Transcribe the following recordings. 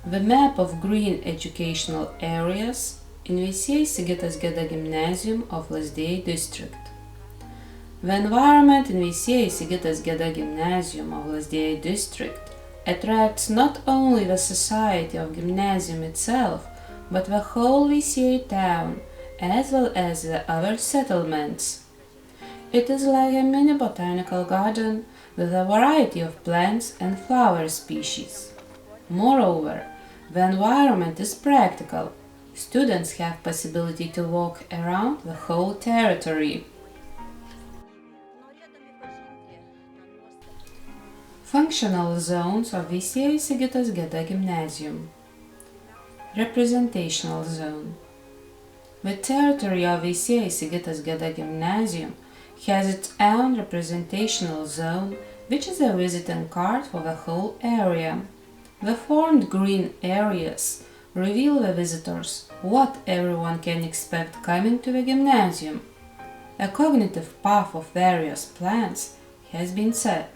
The map of green educational areas in Veisiejų Sigitas Geda Gymnasium of Lazdijai district. The environment in Veisiejų Sigitas Geda Gymnasium of Lazdijai district attracts not only the society of gymnasium itself, but the whole Veisiejų town, as well as the other settlements. It is like a mini botanical garden with a variety of plants and flower species. Moreover, the environment is practical. Students have possibility to walk around the whole territory. Functional zones of Veisiejų Sigitas Geda Gymnasium. Representational zone. The territory of Veisiejų Sigitas Geda Gymnasium has its own representational zone, which is a visiting card for the whole area. The formed green areas reveal the visitors what everyone can expect coming to the gymnasium. A cognitive path of various plants has been set.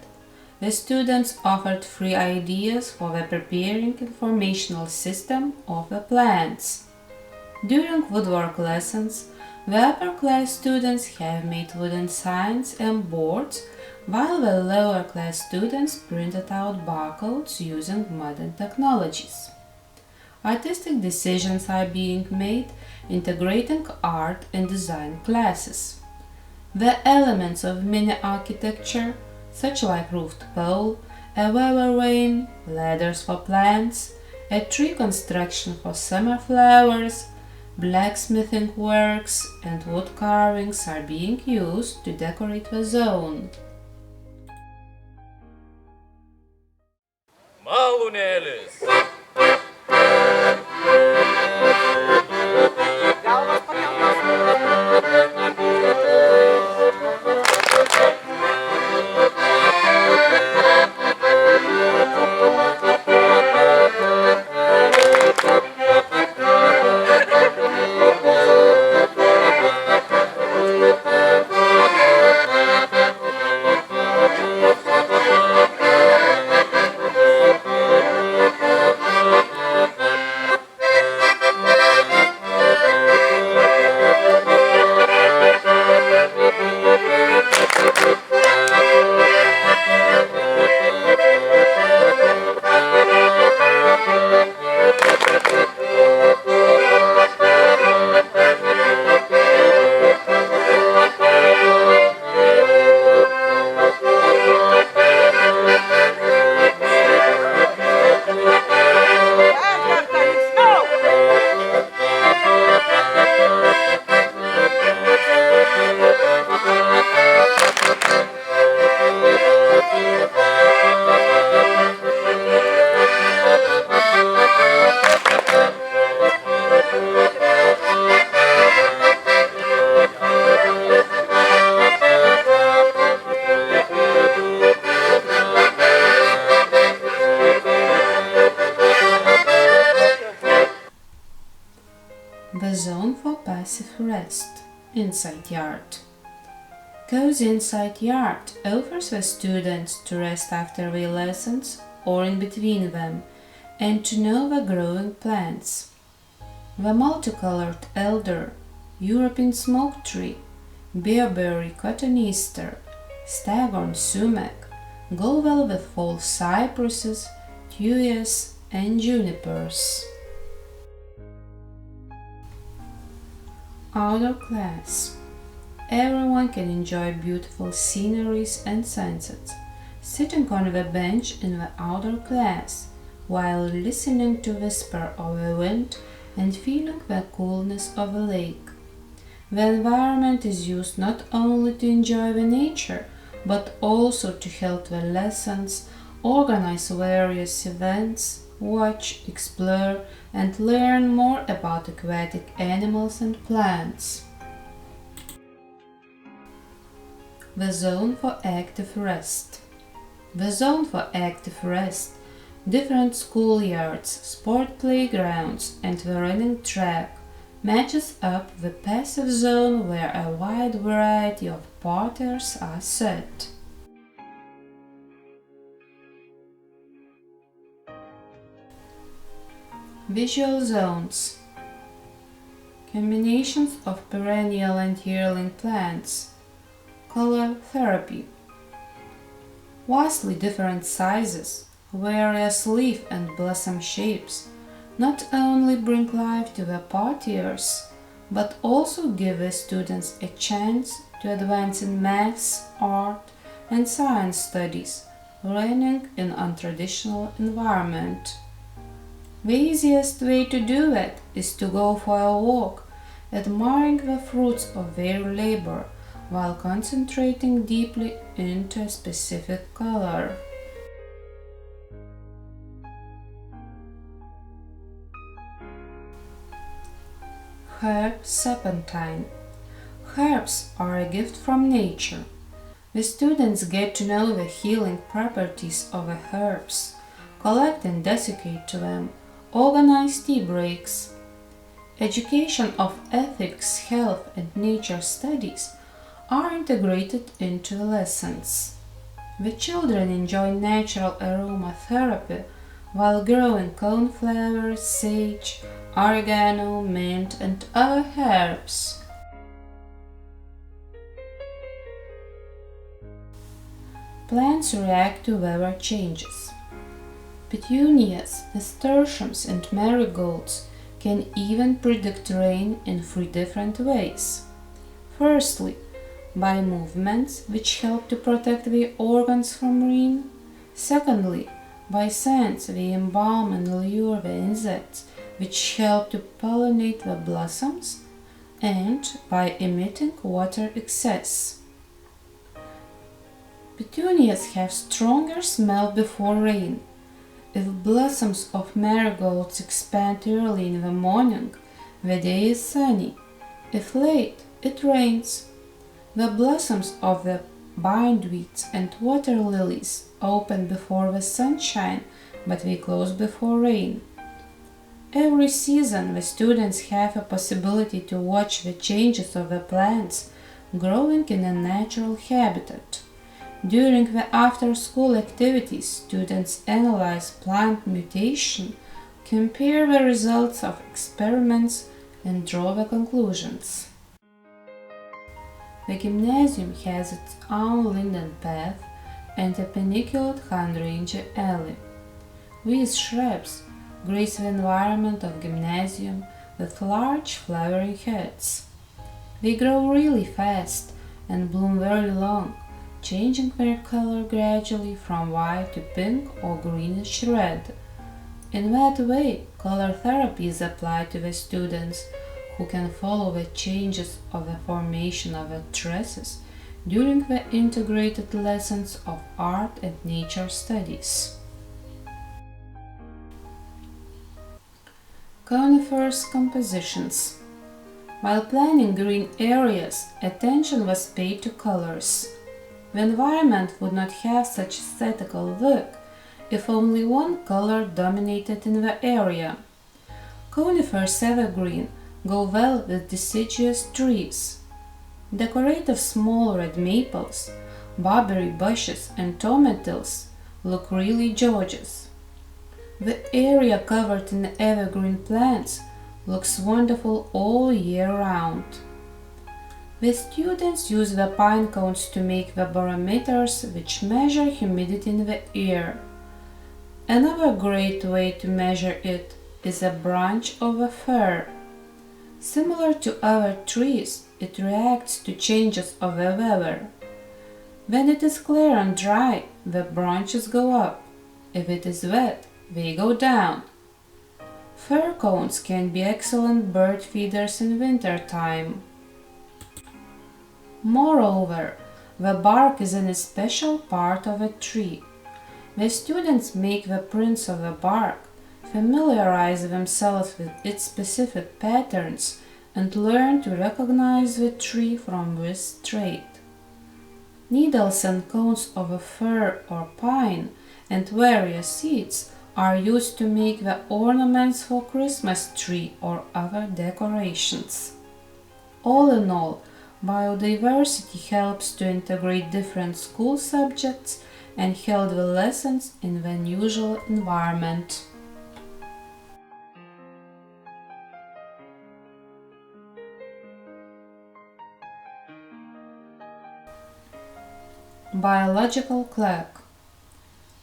The students offered free ideas for the preparing informational system of the plants. During woodwork lessons, the upper-class students have made wooden signs and boards, while the lower-class students printed out barcodes using modern technologies. Artistic decisions are being made, integrating art and design classes. The elements of mini-architecture, such like roofed pole, a weather vane, ladders for plants, a tree construction for summer flowers, blacksmithing works and wood carvings are being used to decorate the zone. Malūnėlis. The zone for passive rest, inside yard. Cozy inside yard offers the students to rest after their lessons or in between them and to know the growing plants. The multicolored elder, European smoke tree, bearberry cotoneaster, staghorn sumac go well with fall cypresses, tuyas and junipers. Outdoor class. Everyone can enjoy beautiful sceneries and sunsets, sitting on the bench in the outdoor class, while listening to the whisper of the wind and feeling the coolness of the lake. The environment is used not only to enjoy the nature, but also to help the lessons, organize various events, watch, explore, and learn more about aquatic animals and plants. The zone for active rest. The zone for active rest, different schoolyards, sport playgrounds, and the running track matches up the passive zone where a wide variety of parterres are set. Visual zones. Combinations of perennial and yearling plants. Color therapy. Vastly different sizes, various leaf and blossom shapes not only bring life to the partiers, but also give the students a chance to advance in maths, art, and science studies, learning in untraditional environment. The easiest way to do that is to go for a walk, admiring the fruits of their labor while concentrating deeply into a specific color. Herb serpentine. Herbs are a gift from nature. The students get to know the healing properties of the herbs, collect and desiccate them, organize tea breaks. Education of ethics, health, and nature studies are integrated into the lessons. The children enjoy natural aromatherapy while growing coneflower, sage, oregano, mint, and other herbs. Plants react to weather changes. Petunias, nasturtiums, and marigolds can even predict rain in 3 different ways. Firstly, by movements which help to protect the organs from rain. Secondly, by scents they embalm and lure the insects which help to pollinate the blossoms, and by emitting water excess. Petunias have stronger smell before rain. If blossoms of marigolds expand early in the morning, the day is sunny. If late, it rains. The blossoms of the bindweeds and water lilies open before the sunshine, but they close before rain. Every season, the students have a possibility to watch the changes of the plants growing in a natural habitat. During the after-school activities, students analyze plant mutation, compare the results of experiments, and draw the conclusions. The gymnasium has its own linden path and a paniculate hydrangea alley. These shrubs grace the environment of gymnasium with large flowering heads. They grow really fast and bloom very long, changing their color gradually from white to pink or greenish red. In that way, color therapy is applied to the students, who can follow the changes of the formation of the tresses during the integrated lessons of art and nature studies. Coniferous compositions. While planning green areas, attention was paid to colors. The environment would not have such aesthetical look if only one color dominated in the area. Conifers evergreen go well with deciduous trees. Decorative small red maples, barberry bushes, and tomatils look really gorgeous. The area covered in evergreen plants looks wonderful all year round. The students use the pine cones to make the barometers which measure humidity in the air. Another great way to measure it is a branch of a fir. Similar to other trees, it reacts to changes of the weather. When it is clear and dry, the branches go up. If it is wet, they go down. Fir cones can be excellent bird feeders in winter time. Moreover, the bark is an especial part of a tree. The students make the prints of the bark, familiarize themselves with its specific patterns, and learn to recognize the tree from this trait. Needles and cones of a fir or pine and various seeds are used to make the ornaments for Christmas tree or other decorations. All in all, biodiversity helps to integrate different school subjects and hold the lessons in the unusual environment. Biological clock.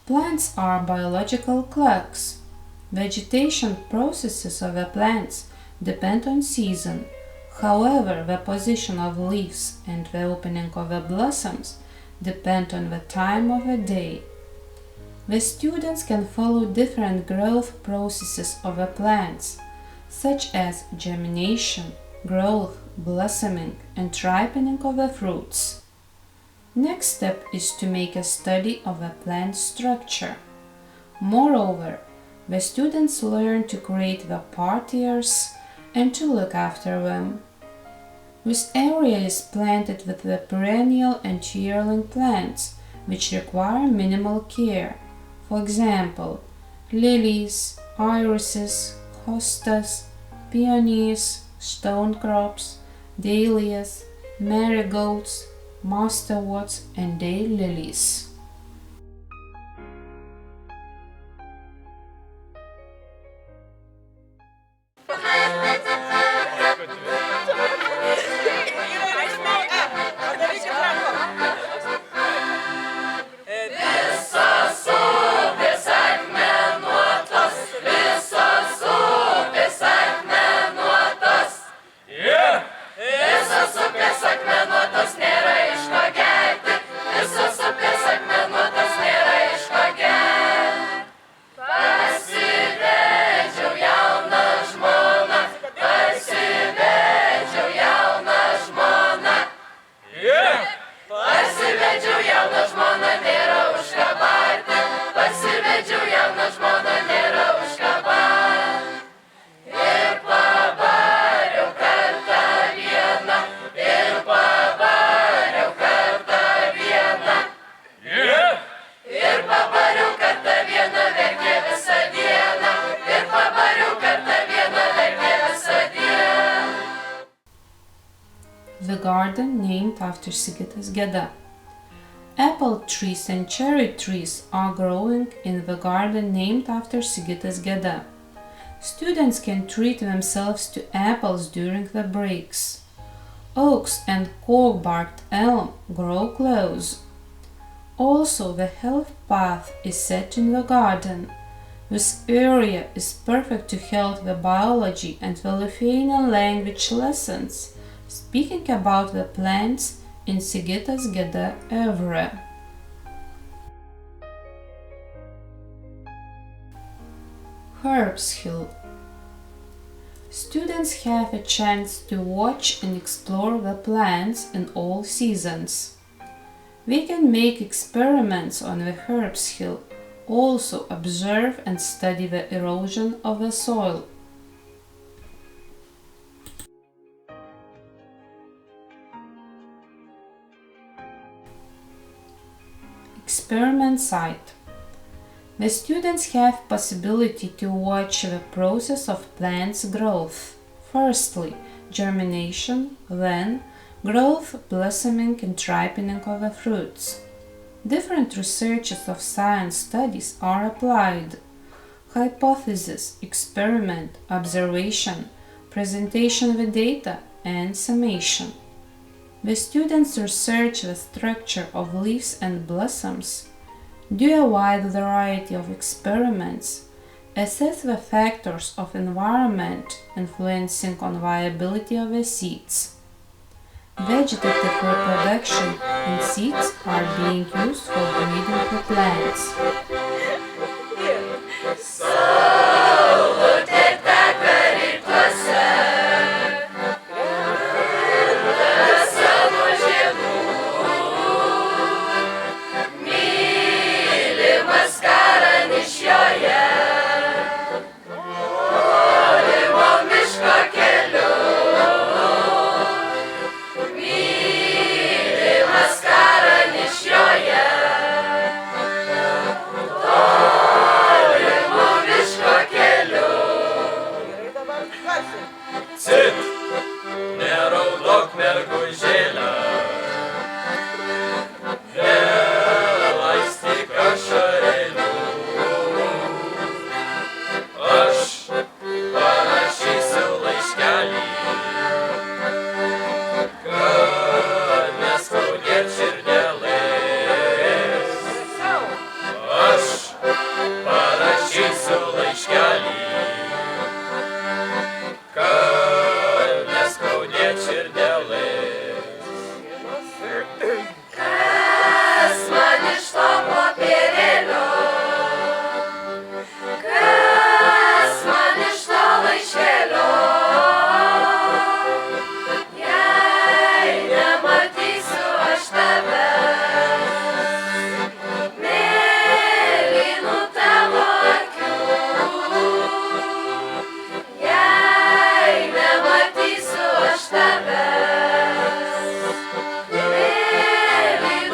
Plants are biological clocks. Vegetation processes of the plants depend on season. However, the position of leaves and the opening of the blossoms depend on the time of the day. The students can follow different growth processes of the plants, such as germination, growth, blossoming, and ripening of the fruits. Next step is to make a study of the plant structure. Moreover, the students learn to create the partiers and to look after them. This area is planted with the perennial and yearling plants, which require minimal care. For example, lilies, irises, hostas, peonies, stonecrops, dahlias, marigolds, masterworts, and daylilies. The garden named after Sigitas Geda. Apple trees and cherry trees are growing in the garden named after Sigitas Geda. Students can treat themselves to apples during the breaks. Oaks and cork-barked elm grow close. Also, the health path is set in the garden. This area is perfect to hold the biology and the Lithuanian language lessons, speaking about the plants in Sigitas Geda area. Herbs Hill. Students have a chance to watch and explore the plants in all seasons. They can make experiments on the herbs hill, also observe and study the erosion of the soil. Experiment site. The students have possibility to watch the process of plants' growth. Firstly, germination, then growth, blossoming, and ripening of the fruits. Different researches of science studies are applied. Hypothesis, experiment, observation, presentation of the data, and summation. The students research the structure of leaves and blossoms, do a wide variety of experiments, assess the factors of environment influencing on viability of the seeds. Vegetative reproduction in seeds are being used for breeding the plants.